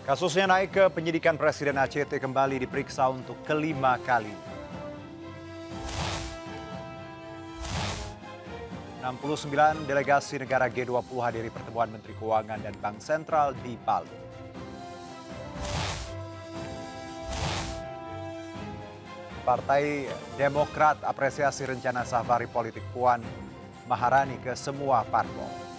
Kasusnya naik ke penyidikan Presiden ACT kembali diperiksa untuk kelima kali. 69 delegasi negara G20 hadiri pertemuan Menteri Keuangan dan Bank Sentral di Bali. Partai Demokrat apresiasi rencana safari politik Puan Maharani ke semua parpol.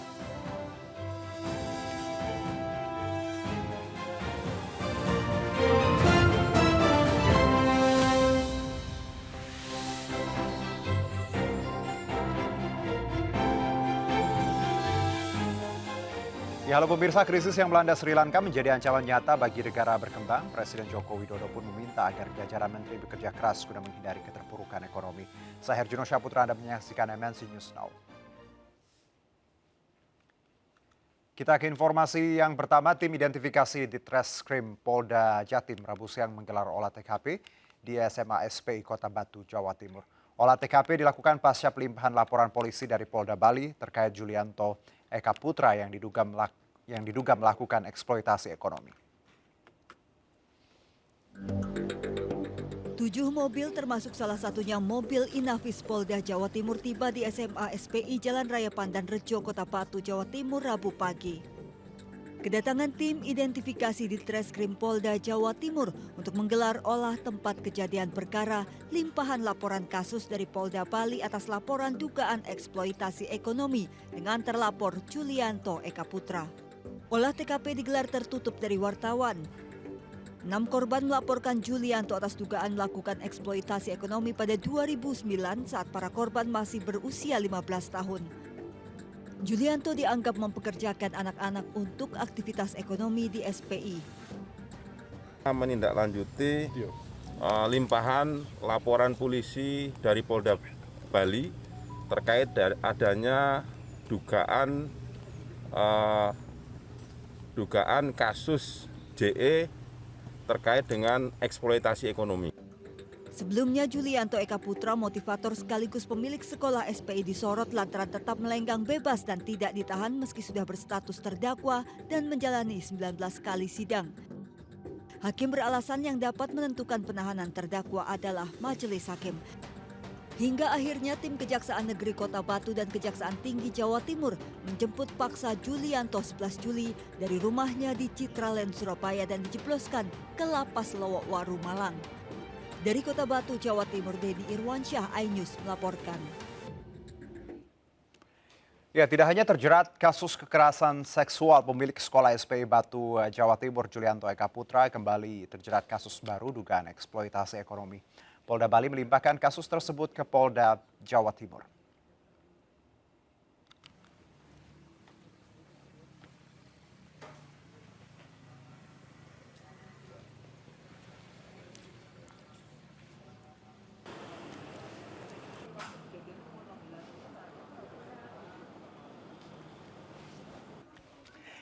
Ya, halo pemirsa, krisis yang melanda Sri Lanka menjadi ancaman nyata bagi negara berkembang. Presiden Joko Widodo pun meminta agar jajaran menteri bekerja keras guna menghindari keterpurukan ekonomi. Saya Herjuno Syaputra, Anda menyaksikan MNC News Now. Kita ke informasi yang pertama, tim identifikasi di Treskrim Polda Jatim Rabu siang menggelar olah TKP di SMA SPI Kota Batu, Jawa Timur. Olah TKP dilakukan pasca pelimpahan laporan polisi dari Polda Bali terkait Julianto Eka Putra yang diduga melakukan eksploitasi ekonomi. 7 mobil termasuk salah satunya mobil Inavis Polda Jawa Timur tiba di SMA SPI Jalan Raya Pandan Rejo, Kota Batu, Jawa Timur Rabu pagi. Kedatangan tim identifikasi di Treskrim Polda Jawa Timur untuk menggelar olah tempat kejadian perkara limpahan laporan kasus dari Polda Bali atas laporan dugaan eksploitasi ekonomi dengan terlapor Julianto Eka Putra. Olah TKP digelar tertutup dari wartawan. 6 korban melaporkan Julianto atas dugaan melakukan eksploitasi ekonomi pada 2009 saat para korban masih berusia 15 tahun. Julianto dianggap mempekerjakan anak-anak untuk aktivitas ekonomi di SPI. Menindaklanjuti limpahan laporan polisi dari Polda Bali terkait adanya dugaan kasus JE terkait dengan eksploitasi ekonomi. Sebelumnya Julianto Eka Putra, motivator sekaligus pemilik sekolah SPI, disorot lantaran tetap melenggang bebas dan tidak ditahan meski sudah berstatus terdakwa dan menjalani 19 kali sidang. Hakim beralasan yang dapat menentukan penahanan terdakwa adalah majelis hakim. Hingga akhirnya tim Kejaksaan Negeri Kota Batu dan Kejaksaan Tinggi Jawa Timur menjemput paksa Julianto 11 Juli dari rumahnya di Citraland, Surabaya dan dijebloskan ke Lapas Lowokwaru, Malang. Dari Kota Batu, Jawa Timur, Dedi Irwansyah, iNews melaporkan. Ya, tidak hanya terjerat kasus kekerasan seksual, pemilik sekolah SPI Batu, Jawa Timur, Julianto Eka Putra kembali terjerat kasus baru dugaan eksploitasi ekonomi. Polda Bali melimpahkan kasus tersebut ke Polda Jawa Timur.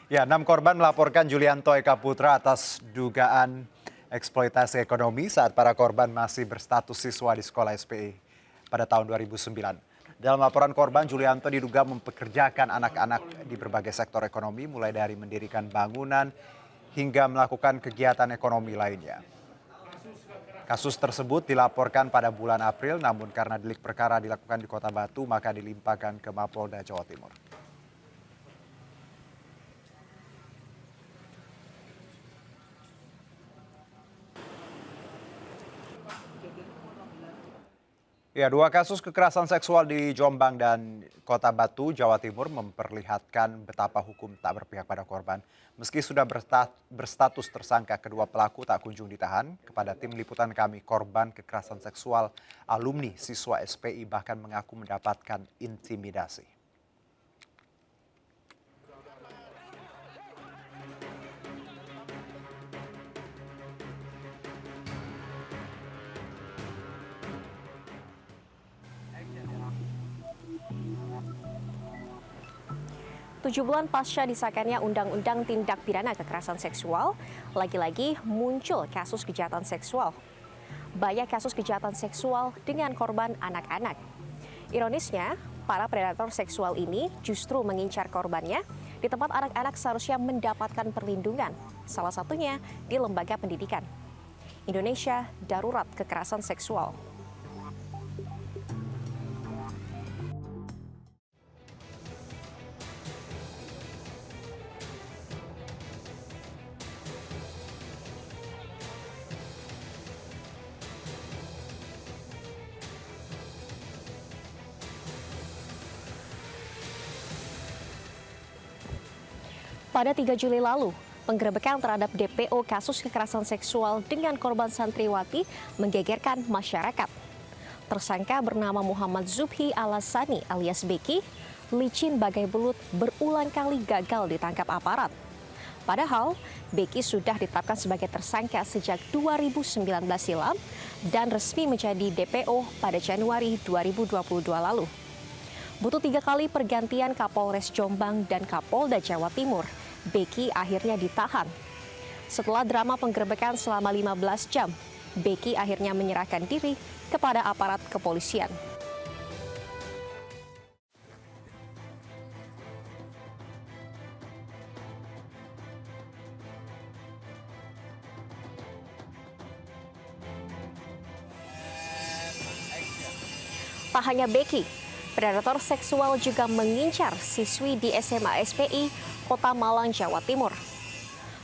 Ya, 6 korban melaporkan Julianto Eka Putra atas dugaan eksploitasi ekonomi saat para korban masih berstatus siswa di sekolah SPI pada tahun 2009. Dalam laporan korban, Julianto diduga mempekerjakan anak-anak di berbagai sektor ekonomi, mulai dari mendirikan bangunan hingga melakukan kegiatan ekonomi lainnya. Kasus tersebut dilaporkan pada bulan April, namun karena delik perkara dilakukan di Kota Batu, maka dilimpahkan ke Mapolda Jawa Timur. Ya, 2 kasus kekerasan seksual di Jombang dan Kota Batu, Jawa Timur memperlihatkan betapa hukum tak berpihak pada korban. Meski sudah berstatus tersangka, kedua pelaku tak kunjung ditahan. Kepada tim liputan kami, korban kekerasan seksual alumni siswa SPI bahkan mengaku mendapatkan intimidasi. Tujuh bulan pasca disahkannya Undang-Undang Tindak Pidana Kekerasan Seksual, lagi-lagi muncul kasus kejahatan seksual. Banyak kasus kejahatan seksual dengan korban anak-anak. Ironisnya, para predator seksual ini justru mengincar korbannya di tempat anak-anak seharusnya mendapatkan perlindungan. salah satunya di lembaga pendidikan. Indonesia darurat kekerasan seksual. Pada 3 Juli lalu, penggerebekan terhadap DPO kasus kekerasan seksual dengan korban santriwati menggegerkan masyarakat. Tersangka bernama Muhammad Zubhi Alasani alias Beki, licin bagai belut, berulang kali gagal ditangkap aparat. Padahal, Beki sudah ditetapkan sebagai tersangka sejak 2019 silam dan resmi menjadi DPO pada Januari 2022 lalu. Butuh 3 kali pergantian Kapolres Jombang dan Kapolda Jawa Timur, Beki akhirnya ditahan. Setelah drama penggerebekan selama 15 jam, Beki akhirnya menyerahkan diri kepada aparat kepolisian. Tak hanya Beki, predator seksual juga mengincar siswi di SMA SPI Kota Malang, Jawa Timur.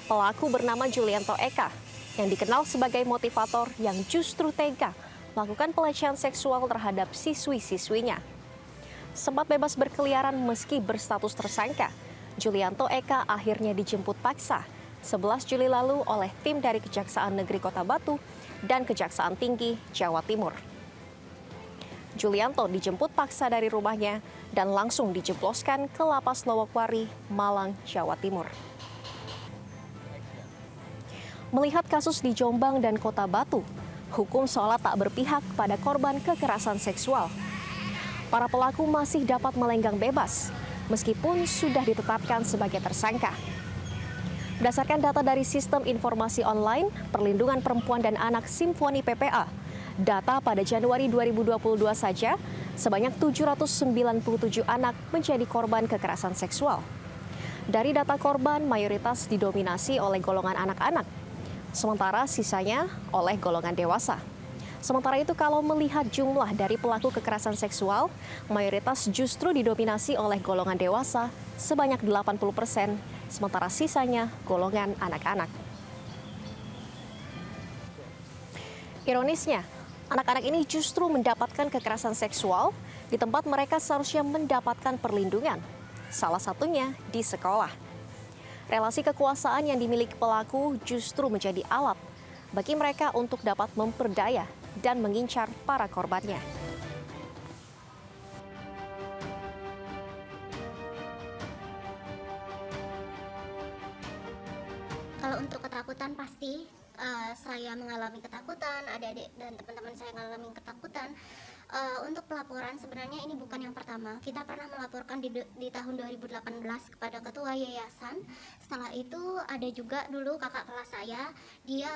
Pelaku bernama Julianto Eka, yang dikenal sebagai motivator yang justru tega melakukan pelecehan seksual terhadap siswi-siswinya. Sempat bebas berkeliaran meski berstatus tersangka, Julianto Eka akhirnya dijemput paksa 11 Juli lalu oleh tim dari Kejaksaan Negeri Kota Batu dan Kejaksaan Tinggi Jawa Timur. Julianto dijemput paksa dari rumahnya dan langsung dijebloskan ke Lapas Lowokwari, Malang, Jawa Timur. Melihat kasus di Jombang dan Kota Batu, hukum seolah tak berpihak pada korban kekerasan seksual. Para pelaku masih dapat melenggang bebas, meskipun sudah ditetapkan sebagai tersangka. Berdasarkan data dari Sistem Informasi Online Perlindungan Perempuan dan Anak Simfoni PPA, data pada Januari 2022 saja, sebanyak 797 anak menjadi korban kekerasan seksual. Dari data korban, mayoritas didominasi oleh golongan anak-anak, sementara sisanya oleh golongan dewasa. Sementara itu kalau melihat jumlah dari pelaku kekerasan seksual, mayoritas justru didominasi oleh golongan dewasa sebanyak 80%, sementara sisanya golongan anak-anak. Ironisnya, anak-anak ini justru mendapatkan kekerasan seksual di tempat mereka seharusnya mendapatkan perlindungan, salah satunya di sekolah. Relasi kekuasaan yang dimiliki pelaku justru menjadi alat bagi mereka untuk dapat memperdaya dan mengincar para korbannya. Kalau untuk ketakutan pasti saya mengalami ketakutan, adik-adik dan teman-teman saya mengalami ketakutan. Untuk pelaporan sebenarnya ini bukan yang pertama. Kita pernah melaporkan di tahun 2018 kepada ketua yayasan. Setelah itu ada juga dulu kakak kelas saya, dia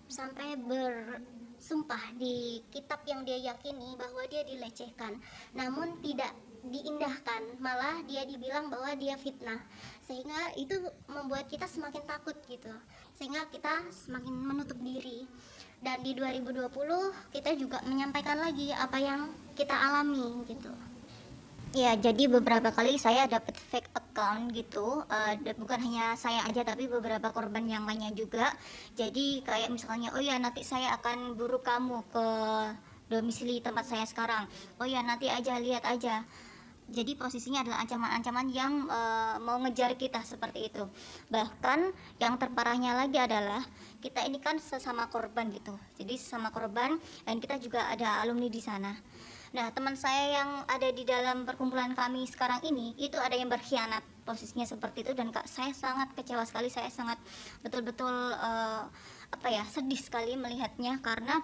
sampai bersumpah di kitab yang dia yakini bahwa dia dilecehkan, namun tidak diindahkan, malah dia dibilang bahwa dia fitnah, sehingga itu membuat kita semakin takut gitu, sehingga kita semakin menutup diri. Dan di 2020 kita juga menyampaikan lagi apa yang kita alami gitu. Ya, jadi beberapa kali saya dapat fake account gitu, bukan hanya saya aja tapi beberapa korban yang lainnya juga. Jadi kayak misalnya, oh ya nanti saya akan buru kamu ke domisili tempat saya sekarang, oh ya nanti aja, lihat aja. Jadi posisinya adalah ancaman-ancaman yang mau ngejar kita seperti itu. Bahkan yang terparahnya lagi adalah kita ini kan sesama korban gitu. Jadi sesama korban dan kita juga ada alumni di sana. Nah, teman saya yang ada di dalam perkumpulan kami sekarang ini itu ada yang berkhianat, posisinya seperti itu, dan saya sangat kecewa sekali, saya sangat betul-betul sedih sekali melihatnya karena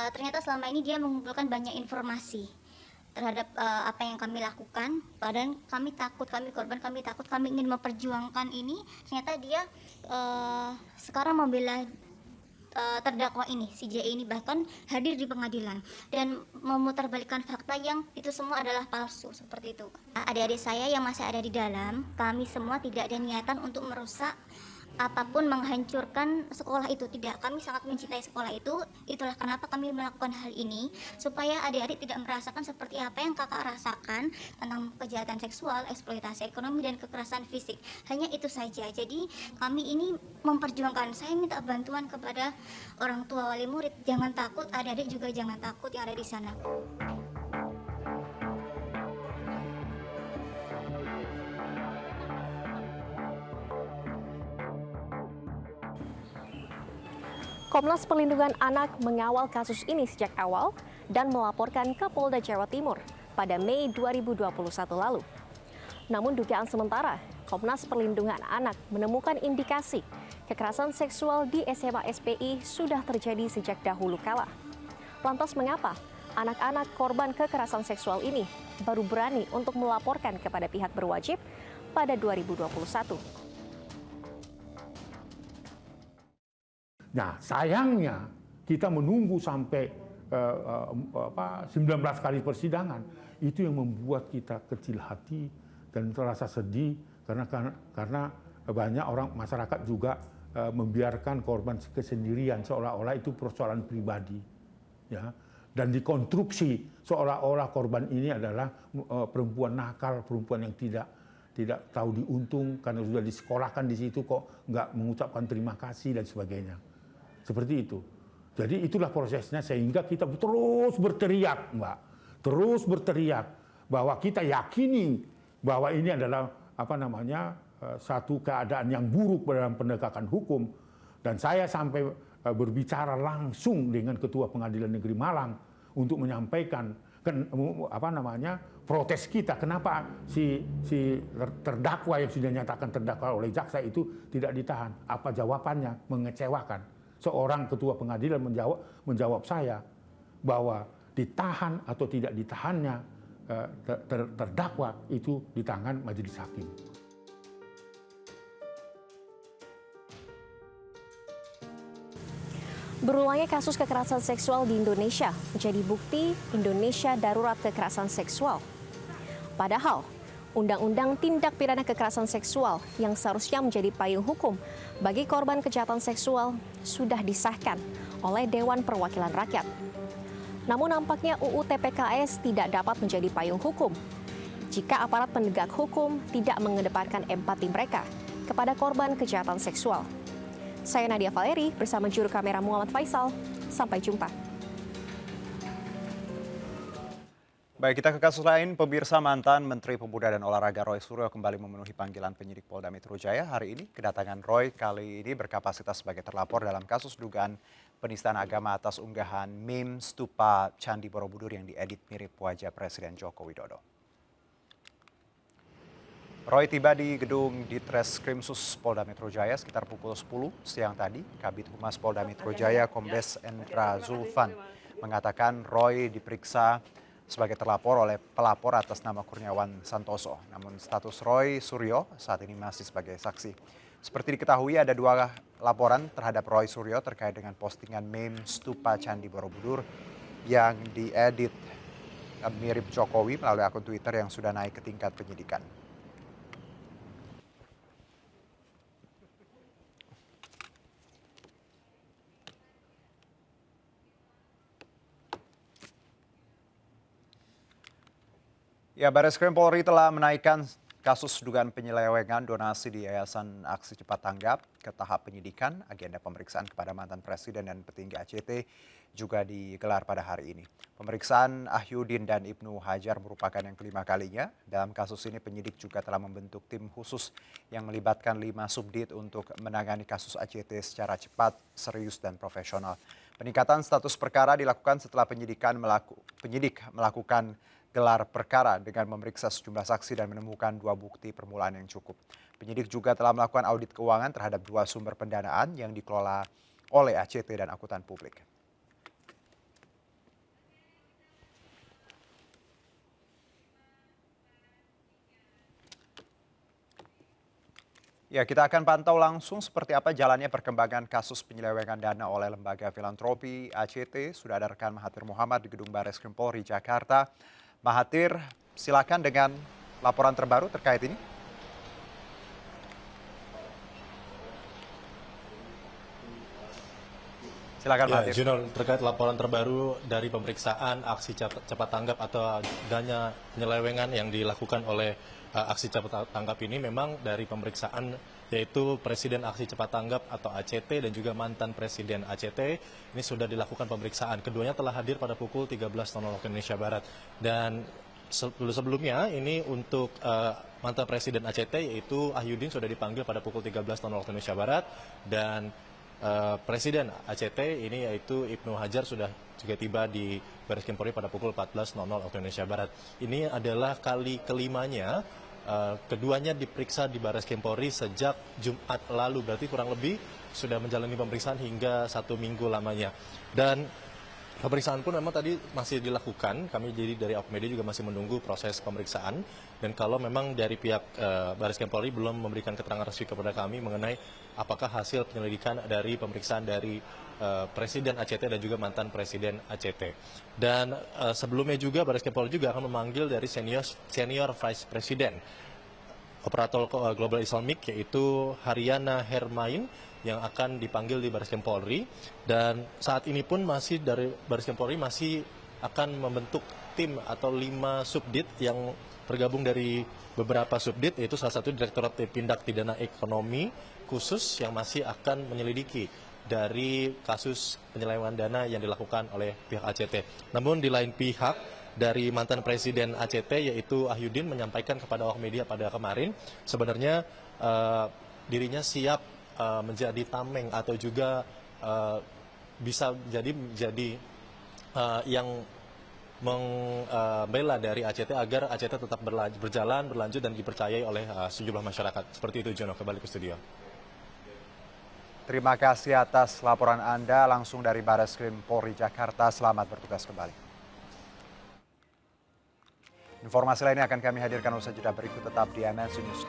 ternyata selama ini dia mengumpulkan banyak informasi terhadap apa yang kami lakukan. Padahal kami takut, kami korban, kami takut, kami ingin memperjuangkan ini. Ternyata dia sekarang membela terdakwa ini, si J ini, bahkan hadir di pengadilan dan memutarbalikkan fakta yang itu semua adalah palsu seperti itu. Adik-adik saya yang masih ada di dalam, kami semua tidak ada niatan untuk merusak apapun menghancurkan sekolah itu. Tidak, kami sangat mencintai sekolah itu. Itulah kenapa kami melakukan hal ini, supaya adik-adik tidak merasakan seperti apa yang kakak rasakan tentang kejahatan seksual, eksploitasi ekonomi, dan kekerasan fisik. Hanya itu saja. Jadi kami ini memperjuangkan, saya minta bantuan kepada orang tua wali murid, jangan takut, adik-adik juga jangan takut yang ada di sana. Komnas Perlindungan Anak mengawal kasus ini sejak awal dan melaporkan ke Polda Jawa Timur pada Mei 2021 lalu. Namun dugaan sementara, Komnas Perlindungan Anak menemukan indikasi kekerasan seksual di SMA SPI sudah terjadi sejak dahulu kala. Lantas mengapa anak-anak korban kekerasan seksual ini baru berani untuk melaporkan kepada pihak berwajib pada 2021? Nah, sayangnya kita menunggu sampai 19 kali persidangan. Itu yang membuat kita kecil hati dan terasa sedih karena banyak orang masyarakat juga membiarkan korban kesendirian seolah-olah itu persoalan pribadi, ya. Dan dikonstruksi seolah-olah korban ini adalah perempuan nakal, perempuan yang tidak tahu diuntung karena sudah disekolahkan di situ kok nggak mengucapkan terima kasih dan sebagainya. Seperti itu. Jadi itulah prosesnya sehingga kita terus berteriak, Mbak. Terus berteriak bahwa kita yakini bahwa ini adalah satu keadaan yang buruk dalam penegakan hukum. Dan saya sampai berbicara langsung dengan Ketua Pengadilan Negeri Malang untuk menyampaikan protes kita kenapa si terdakwa yang sudah nyatakan terdakwa oleh jaksa itu tidak ditahan. Apa jawabannya? Mengecewakan. Seorang ketua pengadilan menjawab saya bahwa ditahan atau tidak ditahannya terdakwa itu di tangan majelis hakim. Berulangnya kasus kekerasan seksual di Indonesia menjadi bukti Indonesia darurat kekerasan seksual. Padahal, Undang-Undang Tindak Pidana Kekerasan Seksual yang seharusnya menjadi payung hukum bagi korban kejahatan seksual sudah disahkan oleh Dewan Perwakilan Rakyat. Namun nampaknya UU TPKS tidak dapat menjadi payung hukum jika aparat penegak hukum tidak mengedepankan empati mereka kepada korban kejahatan seksual. Saya Nadia Valeri bersama juru kamera Muhammad Faisal. Sampai jumpa. Baik, kita ke kasus lain. Pemirsa, mantan Menteri Pemuda dan Olahraga Roy Suryo kembali memenuhi panggilan penyidik Polda Metro Jaya hari ini. Kedatangan Roy kali ini berkapasitas sebagai terlapor dalam kasus dugaan penistaan agama atas unggahan meme stupa Candi Borobudur yang diedit mirip wajah Presiden Joko Widodo. Roy tiba di gedung Ditreskrimsus Polda Metro Jaya sekitar pukul 10 siang tadi. Kabid Humas Polda Metro Jaya Kombes Endra Zulfan mengatakan Roy diperiksa sebagai terlapor oleh pelapor atas nama Kurniawan Santoso. Namun status Roy Suryo saat ini masih sebagai saksi. Seperti diketahui ada 2 laporan terhadap Roy Suryo terkait dengan postingan meme stupa Candi Borobudur yang diedit mirip Jokowi melalui akun Twitter yang sudah naik ke tingkat penyidikan. Ya, Barreskrim Polri telah menaikkan kasus dugaan penyelewengan donasi di Yayasan Aksi Cepat Tanggap ke tahap penyidikan. Agenda pemeriksaan kepada mantan presiden dan petinggi ACT juga digelar pada hari ini. Pemeriksaan Ahyudin dan Ibnu Hajar merupakan yang kelima kalinya. Dalam kasus ini penyidik juga telah membentuk tim khusus yang melibatkan 5 subdit untuk menangani kasus ACT secara cepat, serius, dan profesional. Peningkatan status perkara dilakukan setelah penyidik melakukan gelar perkara dengan memeriksa sejumlah saksi dan menemukan 2 bukti permulaan yang cukup. Penyidik juga telah melakukan audit keuangan terhadap 2 sumber pendanaan yang dikelola oleh ACT dan Akuntan Publik. Ya, kita akan pantau langsung seperti apa jalannya perkembangan kasus penyelewengan dana oleh Lembaga Filantropi ACT. Sudah ada rekan Mahathir Muhammad di Gedung Barreskrim Polri Jakarta. Mahathir, silakan dengan laporan terbaru terkait ini. Silakan Pak Ya, Atif. Junor, terkait laporan terbaru dari pemeriksaan aksi cepat tanggap atau adanya penyelewengan yang dilakukan oleh aksi cepat tanggap ini, memang dari pemeriksaan yaitu Presiden Aksi Cepat Tanggap atau ACT dan juga mantan Presiden ACT ini sudah dilakukan pemeriksaan. Keduanya telah hadir pada pukul 13.00 waktu Indonesia Barat. Dan sebelumnya ini untuk mantan Presiden ACT yaitu Ahyudin sudah dipanggil pada pukul 13.00 waktu Indonesia Barat, dan Presiden ACT ini yaitu Ibnu Hajar sudah juga tiba di Baris Krim Polri pada pukul 14.00 waktu Indonesia Barat. Ini adalah kali kelimanya keduanya diperiksa di Baris Krim Polri sejak Jumat lalu, berarti kurang lebih sudah menjalani pemeriksaan hingga 1 minggu lamanya. Dan pemeriksaan pun memang tadi masih dilakukan, kami jadi dari Awak Media juga masih menunggu proses pemeriksaan. Dan kalau memang dari pihak Baris Krim Polri belum memberikan keterangan resmi kepada kami mengenai apakah hasil penyelidikan dari pemeriksaan dari Presiden ACT dan juga mantan Presiden ACT. Dan sebelumnya juga Baris Krim Polri juga akan memanggil dari senior Vice President Operator Global Islamic yaitu Haryana Hermain yang akan dipanggil di Baris Krim Polri. Dan saat ini pun masih dari Baris Krim Polri masih akan membentuk tim atau 5 subdit yang tergabung dari beberapa subdit, yaitu salah satu Direktorat Tindak Pidana Ekonomi khusus yang masih akan menyelidiki dari kasus penyelewengan dana yang dilakukan oleh pihak ACT. Namun di lain pihak, dari mantan Presiden ACT yaitu Ahyudin menyampaikan kepada awak media pada kemarin sebenarnya dirinya siap menjadi tameng atau juga bisa menjadi yang membela dari ACT agar ACT tetap berlanjut dan dipercayai oleh sejumlah masyarakat. Seperti itu, Jono. Kembali ke studio. Terima kasih atas laporan Anda langsung dari Baris Krim Polri Jakarta. Selamat bertugas kembali. Informasi lainnya akan kami hadirkan usai jeda berikut, tetap di MNC News.